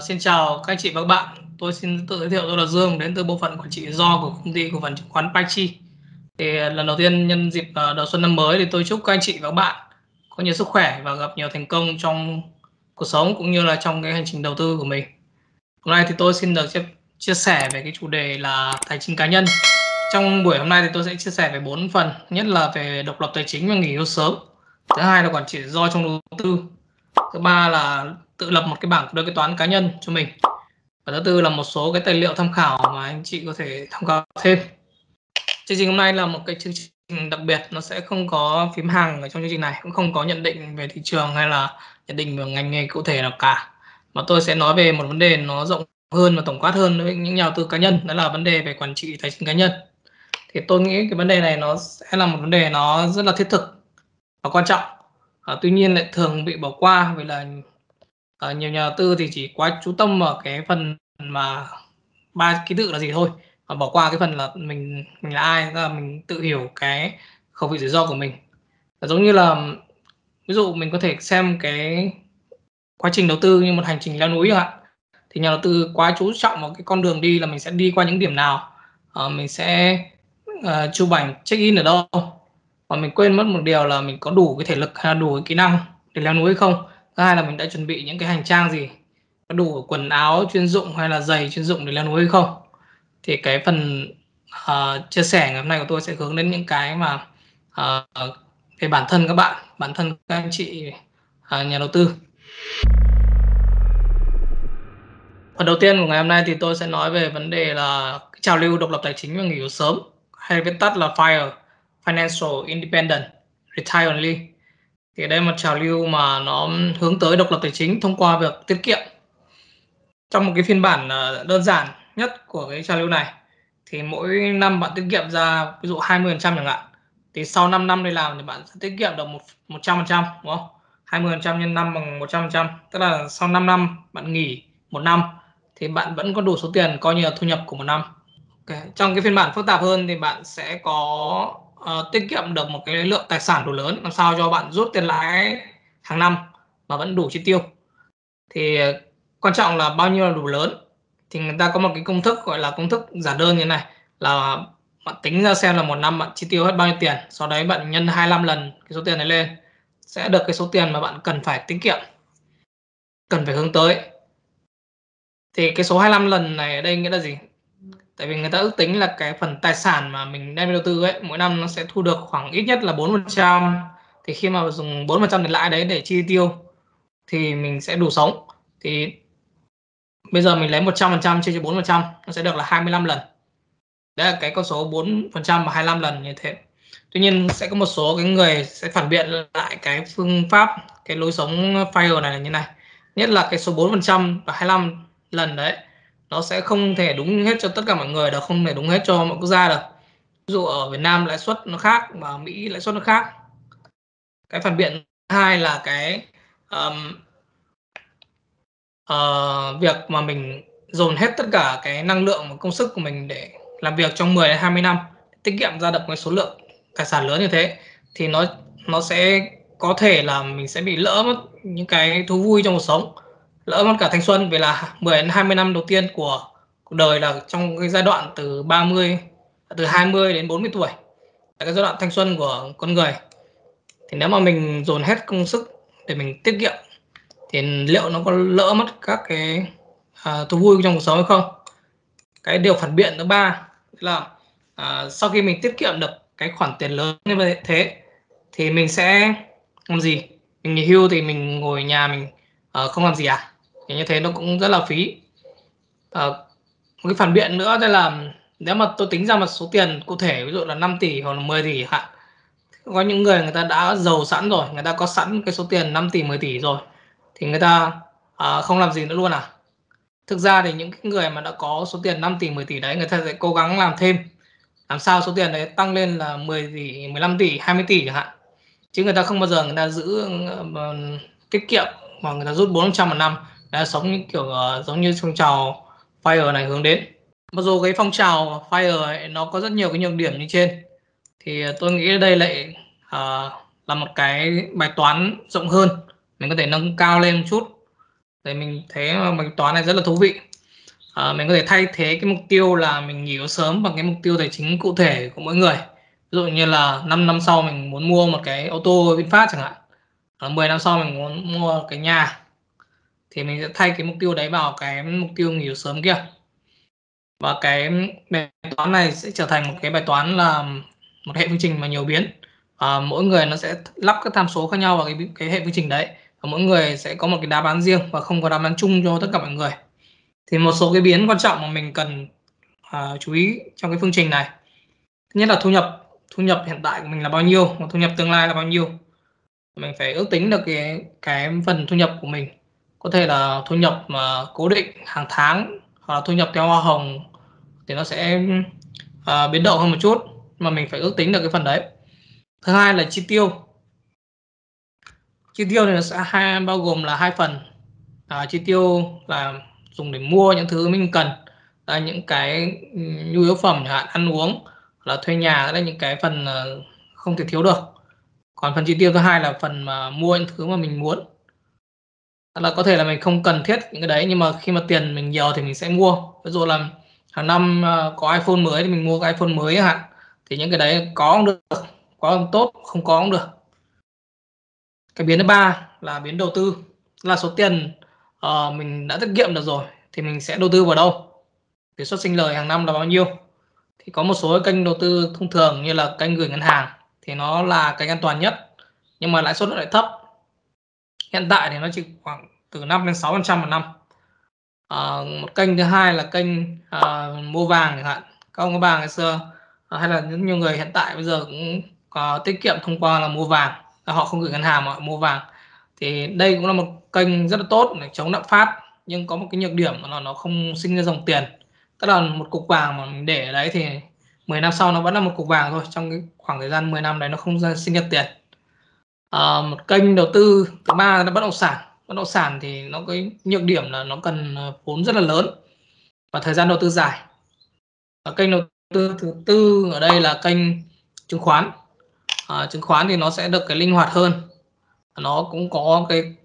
Xin chào các anh chị và các bạn. Tôi xin tự giới thiệu, tôi là Dương, đến từ bộ phận quản trị rủi ro của công ty cổ phần chứng khoán Paichi. Thì lần đầu tiên nhân dịp đầu xuân năm mới thì tôi chúc các anh chị và các bạn có nhiều sức khỏe và gặp nhiều thành công trong cuộc sống cũng như là trong cái hành trình đầu tư của mình. Hôm nay thì tôi xin được chia sẻ về cái chủ đề là tài chính cá nhân. Trong buổi hôm nay thì tôi sẽ chia sẻ về 4 phần. Thứ nhất là về độc lập tài chính và nghỉ hưu sớm. Thứ hai là quản trị rủi ro trong đầu tư. Thứ ba là tự lập một cái bảng đối kế toán cá nhân cho mình. Và thứ tư là một số cái tài liệu tham khảo mà anh chị có thể tham khảo thêm. Chương trình hôm nay là một cái chương trình đặc biệt, nó sẽ không có phím hàng ở trong chương trình này, cũng không có nhận định về thị trường hay là nhận định về ngành nghề cụ thể nào cả, mà tôi sẽ nói về một vấn đề nó rộng hơn và tổng quát hơn với những nhà đầu tư cá nhân, đó là vấn đề về quản trị tài chính cá nhân. Thì tôi nghĩ cái vấn đề này nó sẽ là một vấn đề nó rất là thiết thực và quan trọng. Tuy nhiên lại thường bị bỏ qua vì là nhiều nhà đầu tư thì chỉ quá chú tâm vào cái phần mà ba ký tự là gì thôi, và bỏ qua cái phần là mình là ai, là mình tự hiểu cái khẩu vị rủi ro của mình. Giống như là ví dụ mình có thể xem cái quá trình đầu tư như một hành trình leo núi chẳng hạn, thì nhà đầu tư quá chú trọng vào cái con đường đi là mình sẽ đi qua những điểm nào, mình sẽ chụp ảnh check in ở đâu, và mình quên mất một điều là mình có đủ cái thể lực hay là đủ cái kỹ năng để leo núi hay không. Thứ hai là mình đã chuẩn bị những cái hành trang gì, có đủ quần áo chuyên dụng hay là giày chuyên dụng để leo núi hay không. Thì cái phần chia sẻ ngày hôm nay của tôi sẽ hướng đến những cái mà về bản thân các bạn, bản thân các anh chị nhà đầu tư. Phần đầu tiên của ngày hôm nay thì tôi sẽ nói về vấn đề là cái trào lưu độc lập tài chính và nghỉ hưu sớm, hay viết tắt là FIRE, Financial Independent Retire Early. Thì đây là một trào lưu mà nó hướng tới độc lập tài chính thông qua việc tiết kiệm. Trong một cái phiên bản đơn giản nhất của cái trào lưu này thì mỗi năm bạn tiết kiệm ra ví dụ 20% chẳng hạn, thì sau 5 năm đi làm thì bạn sẽ tiết kiệm được 100%, đúng không? 20% nhân 5 bằng 100%, tức là sau 5 năm bạn nghỉ một năm thì bạn vẫn có đủ số tiền coi như là thu nhập của một năm. Okay. Trong cái phiên bản phức tạp hơn thì bạn sẽ có tiết kiệm được một cái lượng tài sản đủ lớn, làm sao cho bạn rút tiền lãi hàng năm mà vẫn đủ chi tiêu. Thì quan trọng là bao nhiêu là đủ lớn, thì người ta có một cái công thức gọi là công thức giản đơn như thế này, là bạn tính ra xem là một năm bạn chi tiêu hết bao nhiêu tiền, sau đấy bạn nhân 25 lần cái số tiền này lên sẽ được cái số tiền mà bạn cần phải tiết kiệm, cần phải hướng tới. Thì cái số 25 lần này ở đây nghĩa là gì? Tại vì người ta ước tính là cái phần tài sản mà mình đem đầu tư ấy, mỗi năm nó sẽ thu được khoảng ít nhất là 4%. Thì khi mà dùng 4% tiền lãi đấy để chi tiêu thì mình sẽ đủ sống. Thì bây giờ mình lấy 100% chia cho 4%, nó sẽ được là 25 lần. Đấy là cái con số 4% và 25 lần như thế. Tuy nhiên sẽ có một số cái người sẽ phản biện lại cái phương pháp, cái lối sống FIRE này là như này. Nhất là cái số 4% và 25 lần đấy, nó sẽ không thể đúng hết cho tất cả mọi người được, không thể đúng hết cho mọi quốc gia được. Ví dụ ở Việt Nam lãi suất nó khác và ở Mỹ lãi suất nó khác. Cái phản biện hai là cái việc mà mình dồn hết tất cả cái năng lượng và công sức của mình để làm việc trong 10 đến 20 năm, tiết kiệm ra được cái số lượng tài sản lớn như thế, thì nó sẽ có thể là mình sẽ bị lỡ mất những cái thú vui trong cuộc sống, lỡ mất cả thanh xuân. Vì là 10 đến 20 năm đầu tiên của cuộc đời là trong cái giai đoạn từ 20 đến 40 tuổi, là cái giai đoạn thanh xuân của con người. Thì nếu mà mình dồn hết công sức để mình tiết kiệm thì liệu nó có lỡ mất các cái thú vui trong cuộc sống hay không? Cái điều phản biện thứ ba là sau khi mình tiết kiệm được cái khoản tiền lớn như thế thì mình sẽ làm gì? Mình nghỉ hưu thì mình ngồi nhà mình không làm gì à? Thì như thế nó cũng rất là phí. Một cái phản biện nữa đây là nếu mà tôi tính ra một số tiền cụ thể, ví dụ là 5 tỷ hoặc là 10 tỷ hạn, có những người ta đã giàu sẵn rồi, người ta có sẵn cái số tiền 5 tỷ 10 tỷ rồi thì người ta không làm gì nữa luôn à? Thực ra thì những cái người mà đã có số tiền 5 tỷ 10 tỷ đấy, người ta sẽ cố gắng làm thêm, làm sao số tiền đấy tăng lên là 10 tỷ 15 tỷ 20 tỷ chẳng hạn, chứ người ta không bao giờ người ta giữ tiết kiệm mà người ta rút 400 một năm. Người ta sống như kiểu giống như phong trào FIRE này hướng đến. Mặc dù cái phong trào FIRE ấy, nó có rất nhiều cái nhược điểm như trên, thì tôi nghĩ đây lại là một cái bài toán rộng hơn, mình có thể nâng cao lên một chút. Thì mình thấy bài toán này rất là thú vị. Mình có thể thay thế cái mục tiêu là mình nghỉ hưu sớm bằng cái mục tiêu tài chính cụ thể của mỗi người. Ví dụ như là 5 năm sau mình muốn mua một cái ô tô VinFast chẳng hạn, 10 năm sau mình muốn mua cái nhà, thì mình sẽ thay cái mục tiêu đấy vào cái mục tiêu nghỉ hưu sớm kia. Và cái bài toán này sẽ trở thành một cái bài toán là một hệ phương trình mà nhiều biến. Mỗi người nó sẽ lắp các tham số khác nhau vào cái hệ phương trình đấy, và mỗi người sẽ có một cái đáp án riêng và không có đáp án chung cho tất cả mọi người. Thì một số cái biến quan trọng mà mình cần chú ý trong cái phương trình này, thứ nhất là thu nhập hiện tại của mình là bao nhiêu và thu nhập tương lai là bao nhiêu. Mình phải ước tính được cái phần thu nhập của mình, có thể là thu nhập mà cố định hàng tháng hoặc là thu nhập theo hoa hồng, thì nó sẽ biến động hơn một chút, mà mình phải ước tính được cái phần đấy. Thứ hai là chi tiêu. Chi tiêu thì nó sẽ bao gồm là hai phần. Chi tiêu là dùng để mua những thứ mình cần, là những cái nhu yếu phẩm chẳng hạn, ăn uống, là thuê nhà, là những cái phần không thể thiếu được. Còn phần chi tiêu thứ hai là phần mà mua những thứ mà mình muốn, là có thể là mình không cần thiết những cái đấy, nhưng mà khi mà tiền mình nhiều thì mình sẽ mua. Ví dụ là hàng năm có iPhone mới thì mình mua cái iPhone mới chẳng hạn, thì những cái đấy có cũng được, có cũng tốt, không có cũng được. Cái biến thứ ba là biến đầu tư, là số tiền mình đã tiết kiệm được rồi thì mình sẽ đầu tư vào đâu, thì suất sinh lời hàng năm là bao nhiêu. Thì có một số kênh đầu tư thông thường như là kênh gửi ngân hàng thì nó là kênh an toàn nhất, nhưng mà lãi suất nó lại thấp. Hiện tại thì nó chỉ khoảng từ 5 đến 6% một năm. Một kênh thứ hai là kênh mua vàng chẳng hạn. Các ông có vàng ngày xưa, hay là những nhiều người hiện tại bây giờ cũng có tiết kiệm thông qua là mua vàng, họ không gửi ngân hàng mà họ mua vàng. Thì đây cũng là một kênh rất là tốt để chống lạm phát, nhưng có một cái nhược điểm là nó không sinh ra dòng tiền. Tức là một cục vàng mà mình để ở đấy thì 10 năm sau nó vẫn là một cục vàng thôi, trong cái khoảng thời gian 10 năm đấy nó không sinh ra tiền. Một kênh đầu tư thứ ba là bất động sản. Bất động sản thì nó có nhược điểm là nó cần vốn rất là lớn và thời gian đầu tư dài. Và kênh đầu tư thứ tư ở đây là kênh chứng khoán. Chứng khoán thì nó sẽ được cái linh hoạt hơn, nó cũng có cái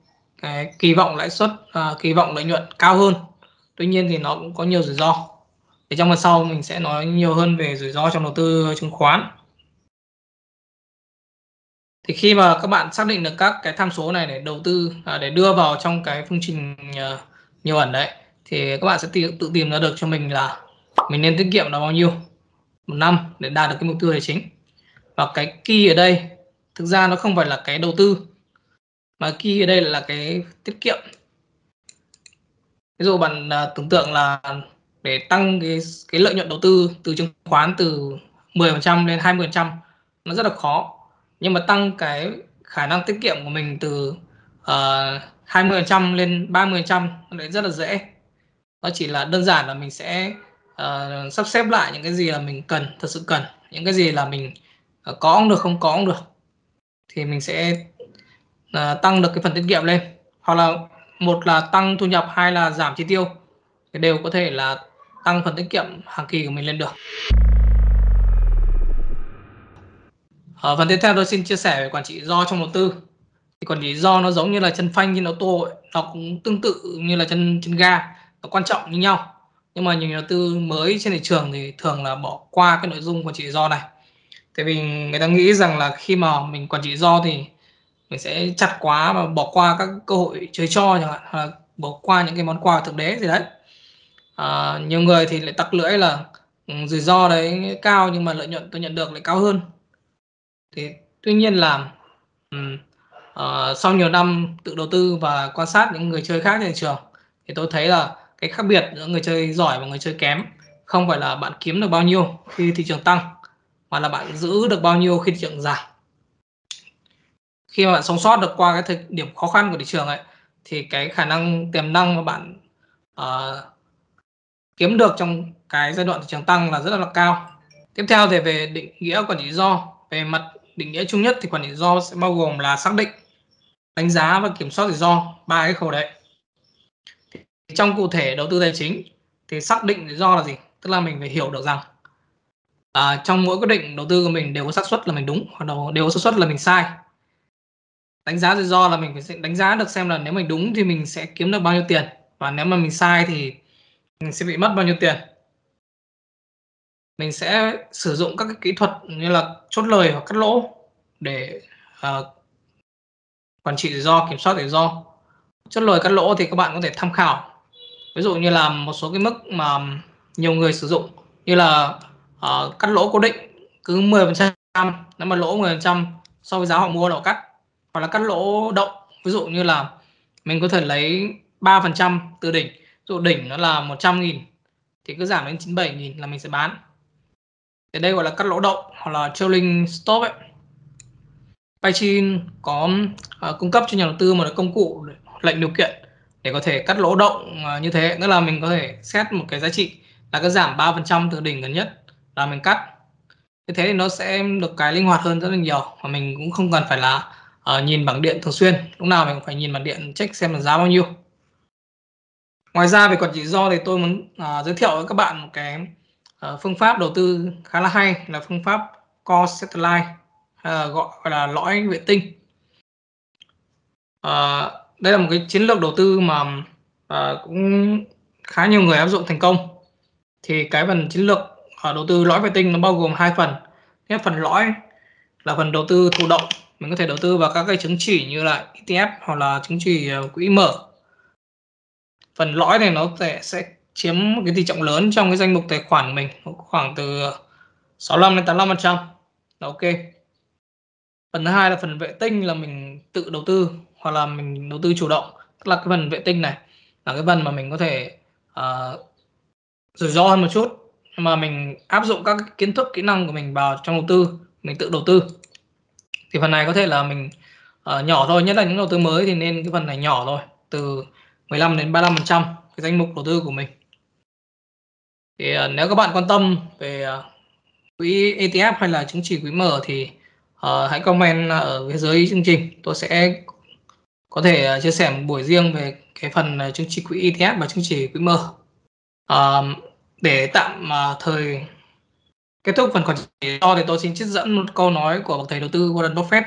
kỳ vọng lãi suất, kỳ vọng lợi nhuận cao hơn. Tuy nhiên thì nó cũng có nhiều rủi ro. Thì trong phần sau mình sẽ nói nhiều hơn về rủi ro trong đầu tư chứng khoán. Thì khi mà các bạn xác định được các cái tham số này để đầu tư, để đưa vào trong cái phương trình nhiều ẩn đấy, thì các bạn sẽ tự tìm ra được cho mình là mình nên tiết kiệm là bao nhiêu một năm để đạt được cái mục tiêu tài chính. Và cái key ở đây thực ra nó không phải là cái đầu tư, mà key ở đây là cái tiết kiệm. Ví dụ bạn tưởng tượng là để tăng cái lợi nhuận đầu tư từ chứng khoán từ 10% lên 20%, nó rất là khó. Nhưng mà tăng cái khả năng tiết kiệm của mình từ 20% lên 30% nó lại rất là dễ. Nó chỉ là đơn giản là mình sẽ sắp xếp lại những cái gì là mình cần, thật sự cần, những cái gì là mình có cũng được, không có cũng được, thì mình sẽ tăng được cái phần tiết kiệm lên. Hoặc là một là tăng thu nhập, hai là giảm chi tiêu, thì đều có thể là tăng phần tiết kiệm hàng kỳ của mình lên được. Ở phần tiếp theo tôi xin chia sẻ về quản trị rủi ro trong đầu tư. Thì quản trị rủi ro nó giống như là chân phanh trên ô tô ấy, nó cũng tương tự như là chân ga, nó quan trọng như nhau. Nhưng mà nhiều nhà đầu tư mới trên thị trường thì thường là bỏ qua cái nội dung quản trị rủi ro này. Tại vì người ta nghĩ rằng là khi mà mình quản trị rủi ro thì mình sẽ chặt quá và bỏ qua các cơ hội chơi cho chẳng hạn, hoặc là bỏ qua những cái món quà thực tế gì đấy. Nhiều người thì lại tặc lưỡi là rủi ro đấy cao nhưng mà lợi nhuận tôi nhận được lại cao hơn. Thì tuy nhiên là sau nhiều năm tự đầu tư và quan sát những người chơi khác trên thị trường, thì tôi thấy là cái khác biệt giữa người chơi giỏi và người chơi kém không phải là bạn kiếm được bao nhiêu khi thị trường tăng, mà là bạn giữ được bao nhiêu khi thị trường giảm. Khi mà bạn sống sót được qua cái thời điểm khó khăn của thị trường ấy, thì cái khả năng tiềm năng mà bạn kiếm được trong cái giai đoạn thị trường tăng là rất là cao. Tiếp theo thì về định nghĩa quản trị rủi ro. Về mặt định nghĩa chung nhất thì quản trị rủi ro sẽ bao gồm là xác định, đánh giá và kiểm soát rủi ro, ba cái khâu đấy. Trong cụ thể đầu tư tài chính thì xác định rủi ro là gì? Tức là mình phải hiểu được rằng trong mỗi quyết định đầu tư của mình đều có xác suất là mình đúng hoặc đều có xác suất là mình sai. Đánh giá rủi ro là mình phải đánh giá được xem là nếu mình đúng thì mình sẽ kiếm được bao nhiêu tiền, và nếu mà mình sai thì mình sẽ bị mất bao nhiêu tiền. Mình sẽ sử dụng các cái kỹ thuật như là chốt lời hoặc cắt lỗ để quản trị rủi ro, kiểm soát rủi ro. Chốt lời cắt lỗ thì các bạn có thể tham khảo, ví dụ như là một số cái mức mà nhiều người sử dụng, như là cắt lỗ cố định cứ 10%, nếu mà lỗ 10% so với giá họ mua họ cắt, hoặc là cắt lỗ động, ví dụ như là mình có thể lấy 3% từ đỉnh, ví dụ đỉnh nó là 100.000 thì cứ giảm đến 97.000 là mình sẽ bán. Thì đây gọi là cắt lỗ động hoặc là trailing stop ấy. PaiChin có cung cấp cho nhà đầu tư một công cụ lệnh điều kiện để có thể cắt lỗ động như thế, tức là mình có thể set một cái giá trị là cứ giảm 3% từ đỉnh gần nhất là mình cắt. Như thế thì nó sẽ được cái linh hoạt hơn rất là nhiều, và mình cũng không cần phải là nhìn bảng điện thường xuyên, lúc nào mình cũng phải nhìn bảng điện check xem là giá bao nhiêu. Ngoài ra về quản trị rủi ro thì tôi muốn giới thiệu với các bạn một cái phương pháp đầu tư khá là hay, là phương pháp core satellite, gọi là lõi vệ tinh. Đây là một cái chiến lược đầu tư mà cũng khá nhiều người áp dụng thành công. Thì cái phần chiến lược đầu tư lõi vệ tinh nó bao gồm hai phần. Phần lõi là phần đầu tư thụ động, mình có thể đầu tư vào các cái chứng chỉ như là ETF hoặc là chứng chỉ quỹ mở. Phần lõi này nó sẽ chiếm một cái tỷ trọng lớn trong cái danh mục tài khoản của mình, khoảng từ 65 đến 85%. Ok. Phần thứ hai là phần vệ tinh, là mình tự đầu tư hoặc là mình đầu tư chủ động. Tức là cái phần vệ tinh này là cái phần mà mình có thể rủi ro hơn một chút, nhưng mà mình áp dụng các kiến thức kỹ năng của mình vào trong đầu tư, mình tự đầu tư. Thì phần này có thể là mình nhỏ thôi, nhất là những đầu tư mới thì nên cái phần này nhỏ thôi, từ 15 đến 35% cái danh mục đầu tư của mình. Thì nếu các bạn quan tâm về quỹ ETF hay là chứng chỉ quỹ mở thì hãy comment ở phía dưới chương trình, tôi sẽ có thể chia sẻ một buổi riêng về cái phần chứng chỉ quỹ ETF và chứng chỉ quỹ mở. Để tạm thời kết thúc phần quản trị rủi ro thì tôi xin trích dẫn một câu nói của bậc thầy đầu tư Warren Buffett.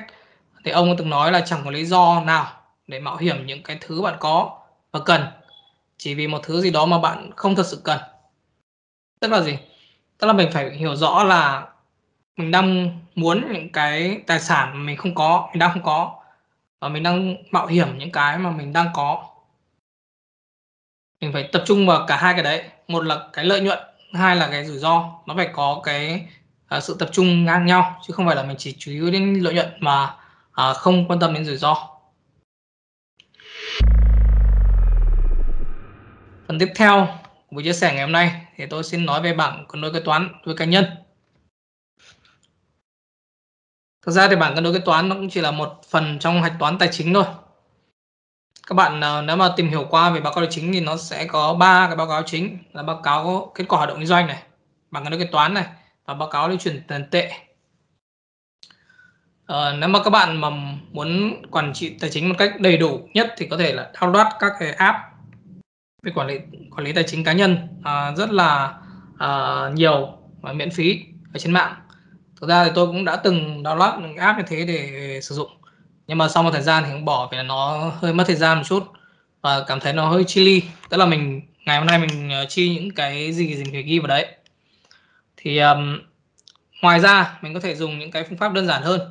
Thì ông từng nói là chẳng có lý do nào để mạo hiểm những cái thứ bạn có và cần chỉ vì một thứ gì đó mà bạn không thật sự cần. Tức là gì? Tức là mình phải hiểu rõ là mình đang muốn những cái tài sản mà mình không có, mình đang không có, và mình đang mạo hiểm những cái mà mình đang có. Mình phải tập trung vào cả hai cái đấy, một là cái lợi nhuận, hai là cái rủi ro, nó phải có cái sự tập trung ngang nhau, chứ không phải là mình chỉ chú ý đến lợi nhuận mà không quan tâm đến rủi ro. Phần tiếp theo của buổi chia sẻ ngày hôm nay thì tôi xin nói về bảng cân đối kế toán với cá nhân. Thực ra thì bảng cân đối kế toán nó cũng chỉ là một phần trong hạch toán tài chính thôi. Các bạn nếu mà tìm hiểu qua về báo cáo tài chính thì nó sẽ có 3 cái báo cáo chính, là báo cáo kết quả hoạt động kinh doanh này, bảng cân đối kế toán này, và báo cáo lưu chuyển tiền tệ. Nếu mà các bạn mà muốn quản trị tài chính một cách đầy đủ nhất thì có thể là download các cái app về quản lý tài chính cá nhân rất là nhiều và miễn phí ở trên mạng. Thực ra thì tôi cũng đã từng download những app như thế để sử dụng, nhưng mà sau một thời gian thì cũng bỏ vì là nó hơi mất thời gian một chút và cảm thấy nó hơi chili. Tức là mình ngày hôm nay mình chi những cái gì mình phải ghi vào đấy. Thì ngoài ra mình có thể dùng những cái phương pháp đơn giản hơn,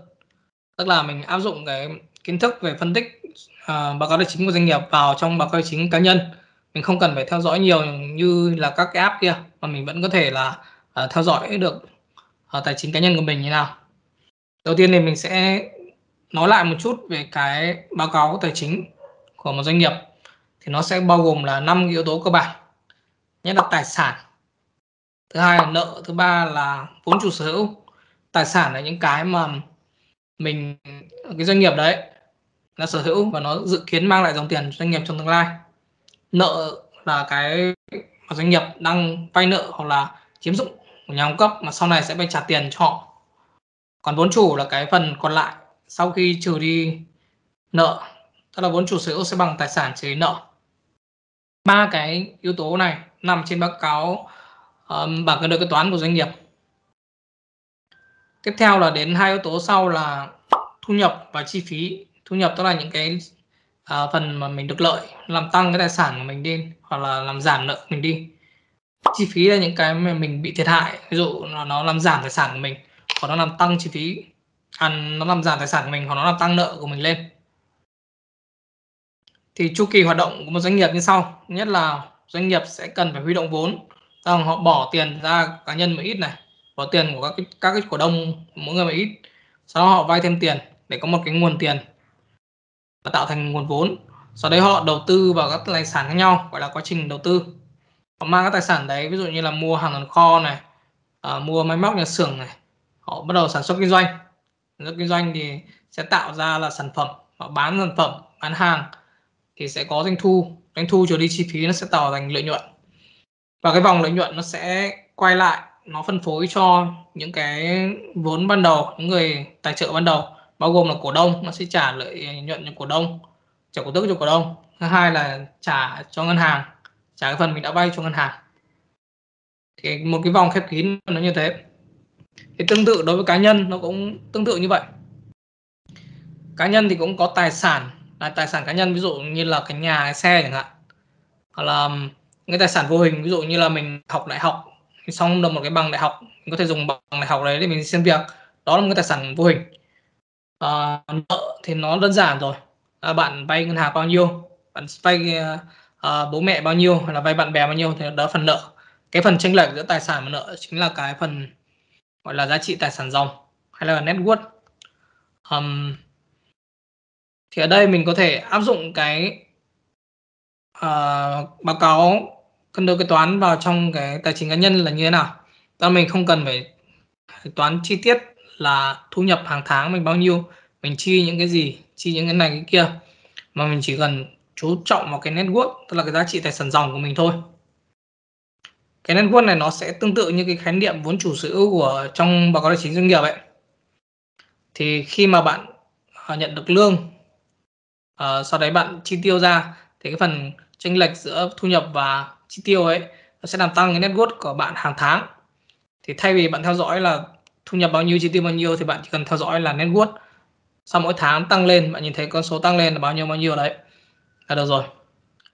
tức là mình áp dụng cái kiến thức về phân tích báo cáo tài chính của doanh nghiệp vào trong báo cáo tài chính cá nhân. Mình không cần phải theo dõi nhiều như là các cái app kia, mà mình vẫn có thể là theo dõi được tài chính cá nhân của mình như nào. Đầu tiên thì mình sẽ nói lại một chút về cái báo cáo tài chính của một doanh nghiệp. Thì nó sẽ bao gồm là 5 yếu tố cơ bản. Nhất là tài sản, thứ hai là nợ, thứ ba là vốn chủ sở hữu. Tài sản là những cái mà cái doanh nghiệp đấy là sở hữu và nó dự kiến mang lại dòng tiền cho doanh nghiệp trong tương lai. Nợ là cái mà doanh nghiệp đang vay nợ hoặc là chiếm dụng của nhà cung cấp mà sau này sẽ phải trả tiền cho họ. Còn vốn chủ là cái phần còn lại sau khi trừ đi nợ, tức là vốn chủ sở hữu sẽ bằng tài sản trừ đi nợ. Ba cái yếu tố này nằm trên báo cáo bảng cân đối kế toán của doanh nghiệp. Tiếp theo là đến hai yếu tố sau là thu nhập và chi phí. Thu nhập tức là những cái phần mà mình được lợi, làm tăng cái tài sản của mình đi hoặc là làm giảm nợ mình đi. Chi phí là những cái mà mình bị thiệt hại, ví dụ nó làm giảm tài sản của mình hoặc nó làm tăng chi phí, nó làm giảm tài sản của mình hoặc nó làm tăng nợ của mình lên. Thì chu kỳ hoạt động của một doanh nghiệp như sau. Nhất là doanh nghiệp sẽ cần phải huy động vốn, rằng họ bỏ tiền ra cá nhân một ít này, bỏ tiền của các cái cổ đông mỗi người một ít, sau đó họ vay thêm tiền để có một cái nguồn tiền và tạo thành nguồn vốn. Sau đấy họ đầu tư vào các tài sản khác nhau, gọi là quá trình đầu tư. Họ mang các tài sản đấy, ví dụ như là mua hàng tồn kho này, mua máy móc nhà xưởng này, họ bắt đầu sản xuất kinh doanh. Sản xuất kinh doanh thì sẽ tạo ra là sản phẩm, họ bán sản phẩm, bán hàng thì sẽ có doanh thu trừ đi chi phí nó sẽ tạo thành lợi nhuận, và cái vòng lợi nhuận nó sẽ quay lại, nó phân phối cho những cái vốn ban đầu, những người tài trợ ban đầu, bao gồm là cổ đông, nó sẽ trả lợi nhuận cho cổ đông, trả cổ tức cho cổ đông. Thứ hai là trả cho ngân hàng, trả cái phần mình đã vay cho ngân hàng. Thì một cái vòng khép kín nó như thế. Thì tương tự đối với cá nhân nó cũng tương tự như vậy. Cá nhân thì cũng có tài sản, là tài sản cá nhân, ví dụ như là cái nhà, cái xe chẳng hạn, hoặc là cái tài sản vô hình, ví dụ như là mình học đại học xong được một cái bằng đại học, mình có thể dùng bằng đại học đấy để mình xin việc, đó là một cái tài sản vô hình. Nợ thì nó đơn giản rồi, bạn vay ngân hàng bao nhiêu, bạn vay bố mẹ bao nhiêu, hay là vay bạn bè bao nhiêu thì đó là phần nợ. Cái phần chênh lệch giữa tài sản và nợ chính là cái phần gọi là giá trị tài sản ròng, hay là net worth. Thì ở đây mình có thể áp dụng cái báo cáo cân đối kế toán vào trong cái tài chính cá nhân là như thế nào. Đó, mình không cần phải toán chi tiết là thu nhập hàng tháng mình bao nhiêu, mình chi những cái gì, chi những cái này cái kia, mà mình chỉ cần chú trọng vào cái net worth, tức là cái giá trị tài sản ròng của mình thôi. Cái net worth này nó sẽ tương tự như cái khái niệm vốn chủ sở hữu của trong báo cáo tài chính doanh nghiệp ấy. Thì khi mà bạn nhận được lương, sau đấy bạn chi tiêu ra, thì cái phần chênh lệch giữa thu nhập và chi tiêu ấy nó sẽ làm tăng cái net worth của bạn hàng tháng. Thì thay vì bạn theo dõi là thu nhập bao nhiêu, chi tiêu bao nhiêu, thì bạn chỉ cần theo dõi là net worth. Sau mỗi tháng tăng lên, bạn nhìn thấy con số tăng lên là bao nhiêu đấy là được rồi.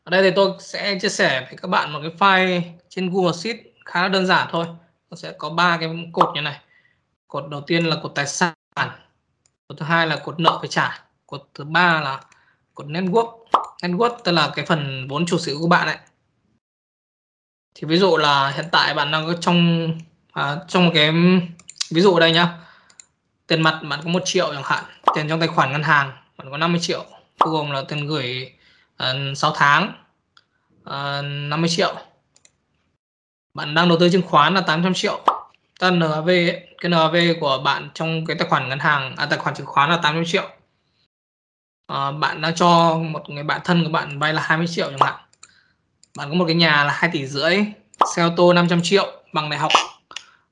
Ở đây thì tôi sẽ chia sẻ với các bạn một cái file trên Google Sheet khá là đơn giản thôi. Nó sẽ có 3 cái cột như này. Cột đầu tiên là cột tài sản, cột thứ hai là cột nợ phải trả, cột thứ ba là cột net worth. Net worth tức là cái phần vốn chủ sở hữu của bạn ấy. Thì ví dụ là hiện tại bạn đang có trong một cái ví dụ ở đây nhá, tiền mặt bạn có 1 triệu chẳng hạn, tiền trong tài khoản ngân hàng bạn có 50 triệu, bao gồm là tiền gửi 6 tháng 50 triệu. Bạn đang đầu tư chứng khoán là 800 triệu. Tức là NAV ấy, cái NAV của bạn trong cái tài khoản ngân hàng, tài khoản chứng khoán là 800 triệu. Bạn đang cho một người bạn thân của bạn vay là 20 triệu chẳng hạn. Bạn có một cái nhà là 2,5 tỷ, xe ô tô 500 triệu, bằng đại học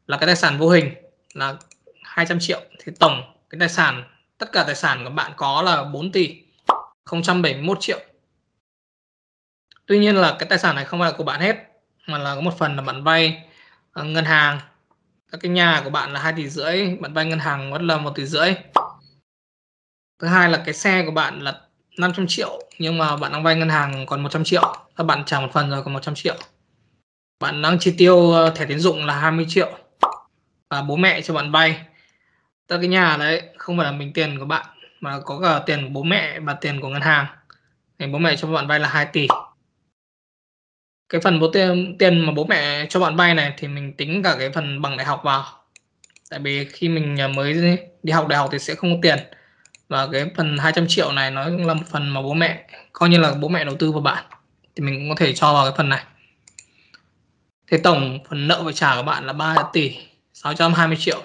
là cái tài sản vô hình là 200 triệu. Thì tổng cái tài sản, tất cả tài sản của bạn có là 4 tỷ 071 triệu. Tuy nhiên là cái tài sản này không phải là của bạn hết, mà là có một phần là bạn vay ngân hàng. Các cái nhà của bạn là 2,5 tỷ, bạn vay ngân hàng vẫn là 1,5 tỷ. Thứ hai là cái xe của bạn là 500 triệu, nhưng mà bạn đang vay ngân hàng còn 100 triệu. Các bạn trả một phần rồi còn 100 triệu. Bạn đang chi tiêu thẻ tín dụng là 20 triệu. Và bố mẹ cho bạn vay. Tất cái nhà đấy không phải là mình tiền của bạn, mà có cả tiền của bố mẹ và tiền của ngân hàng. Thì bố mẹ cho bạn vay là 2 tỷ. Cái phần tiền mà bố mẹ cho bạn vay này thì mình tính cả cái phần bằng đại học vào. Tại vì khi mình mới đi học đại học thì sẽ không có tiền. Và cái phần 200 triệu này nó là một phần mà bố mẹ, coi như là bố mẹ đầu tư vào bạn, thì mình cũng có thể cho vào cái phần này. Thì tổng phần nợ phải trả của bạn là 3 tỷ 620 triệu.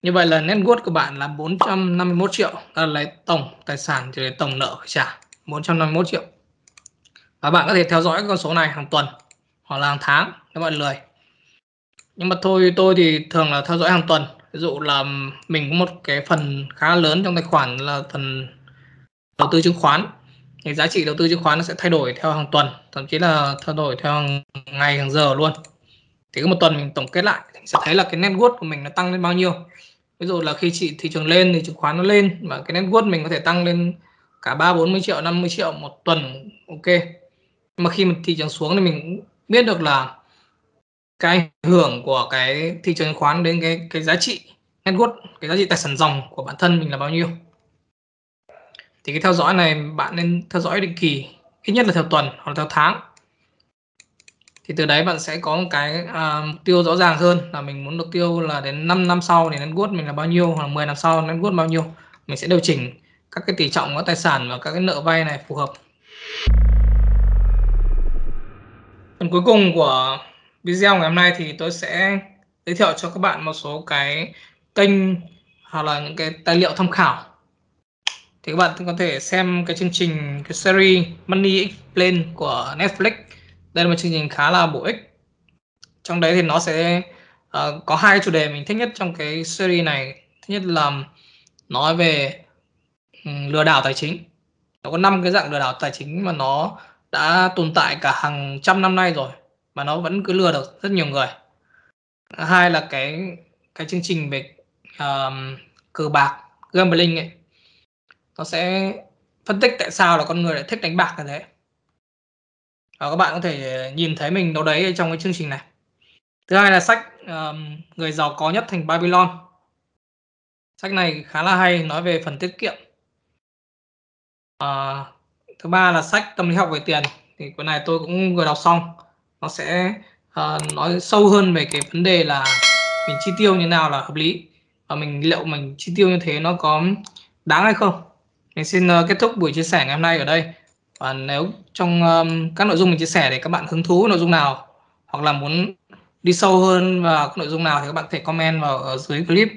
Như vậy là net worth của bạn là 451 triệu. Đó là lấy tổng tài sản thì lấy tổng nợ phải trả 451 triệu. Và bạn có thể theo dõi con số này hàng tuần hoặc là hàng tháng nếu bạn lười. Nhưng mà tôi thì thường là theo dõi hàng tuần. Ví dụ là mình có một cái phần khá lớn trong tài khoản là phần đầu tư chứng khoán. Thì giá trị đầu tư chứng khoán nó sẽ thay đổi theo hàng tuần, thậm chí là thay đổi theo hàng ngày, hàng giờ luôn. Thì cứ một tuần mình tổng kết lại thì sẽ thấy là cái net worth của mình nó tăng lên bao nhiêu. Ví dụ là khi thị trường lên thì chứng khoán nó lên, và cái net worth mình có thể tăng lên cả 30-40 triệu, 50 triệu một tuần, ok. Nhưng mà khi mà thị trường xuống thì mình cũng biết được là cái ảnh hưởng của cái thị trường chứng khoán đến cái giá trị net worth, cái giá trị tài sản ròng của bản thân mình là bao nhiêu. Thì cái theo dõi này bạn nên theo dõi định kỳ, ít nhất là theo tuần hoặc là theo tháng. Thì từ đấy bạn sẽ có một cái mục tiêu rõ ràng hơn, là mình muốn mục tiêu là đến 5 năm sau thì net worth mình là bao nhiêu, hoặc là 10 năm sau net worth bao nhiêu. Mình sẽ điều chỉnh các cái tỷ trọng các tài sản và các cái nợ vay này phù hợp. Phần cuối cùng của video ngày hôm nay thì tôi sẽ giới thiệu cho các bạn một số cái kênh hoặc là những cái tài liệu tham khảo. Thì các bạn có thể xem cái chương trình, cái series Money Explained của Netflix. Đây là một chương trình khá là bổ ích. Trong đấy thì nó sẽ có hai chủ đề mình thích nhất trong cái series này. Thứ nhất là nói về lừa đảo tài chính. Nó có 5 cái dạng lừa đảo tài chính mà nó đã tồn tại cả hàng trăm năm nay rồi, mà nó vẫn cứ lừa được rất nhiều người. Hai là cái chương trình về cờ bạc, gambling ấy. Nó sẽ phân tích tại sao là con người lại thích đánh bạc như thế. Và các bạn có thể nhìn thấy mình đâu đấy trong cái chương trình này. Thứ hai là sách Người giàu có nhất thành Babylon. Sách này khá là hay, nói về phần tiết kiệm. Thứ ba là sách Tâm lý học về tiền. Thì cuốn này tôi cũng vừa đọc xong. Nó sẽ nói sâu hơn về cái vấn đề là mình chi tiêu như nào là hợp lý, và liệu mình chi tiêu như thế nó có đáng hay không. Mình xin kết thúc buổi chia sẻ ngày hôm nay ở đây. Và nếu trong các nội dung mình chia sẻ thì các bạn hứng thú với nội dung nào, hoặc là muốn đi sâu hơn vào các nội dung nào, thì các bạn có thể comment vào ở dưới clip.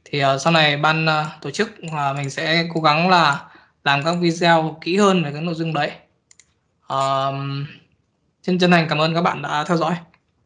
Thì sau này ban tổ chức mình sẽ cố gắng là làm các video kỹ hơn về các nội dung đấy. Xin chân thành cảm ơn các bạn đã theo dõi.